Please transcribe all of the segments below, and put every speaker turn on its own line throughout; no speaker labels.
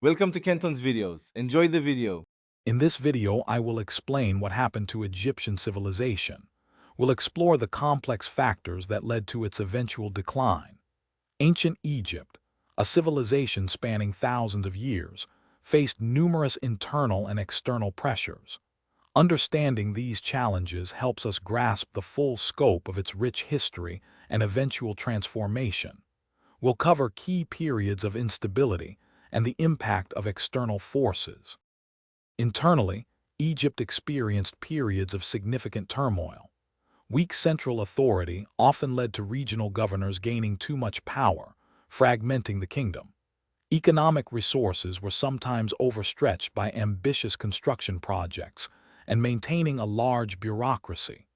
Welcome to Kenton's videos. Enjoy the video.
In this video, I will explain what happened to Egyptian civilization. We'll explore the complex factors that led to its eventual decline. Ancient Egypt, a civilization spanning thousands of years, faced numerous internal and external pressures. Understanding these challenges helps us grasp the full scope of its rich history and eventual transformation. We'll cover key periods of instability and the impact of external forces. Internally, Egypt experienced periods of significant turmoil. Weak central authority often led to regional governors gaining too much power, fragmenting the kingdom. Economic resources were sometimes overstretched by ambitious construction projects and maintaining a large bureaucracy.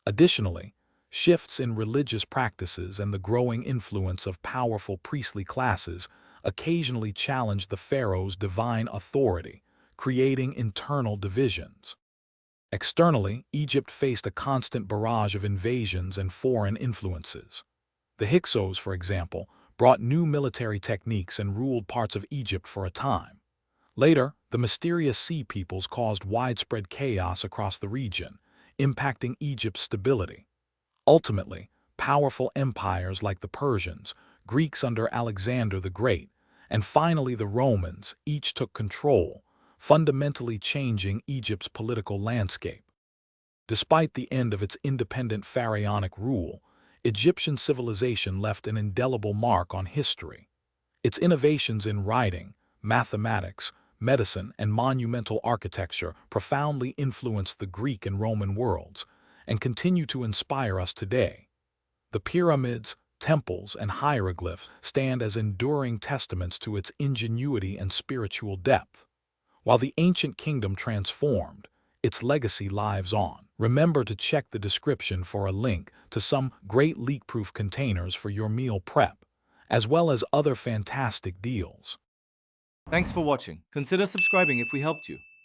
Additionally, shifts in religious practices and the growing influence of powerful priestly classes occasionally challenged the pharaoh's divine authority, creating internal divisions. Externally, Egypt faced a constant barrage of invasions and foreign influences. The Hyksos, for example, brought new military techniques and ruled parts of Egypt for a time. Later, the mysterious Sea Peoples caused widespread chaos across the region, impacting Egypt's stability. Ultimately, powerful empires like the Persians, Greeks under Alexander the Great, and finally the Romans each took control, fundamentally changing Egypt's political landscape. Despite the end of its independent pharaonic rule, Egyptian civilization left an indelible mark on history. Its innovations in writing, mathematics, medicine, and monumental architecture profoundly influenced the Greek and Roman worlds and continue to inspire us today. The pyramids, temples, and hieroglyphs stand as enduring testaments to its ingenuity and spiritual depth. While the ancient kingdom transformed, its legacy lives on. Remember to check the description for a link to some great leak-proof containers for your meal prep, as well as other fantastic deals.
Thanks for watching. Consider subscribing if we helped you.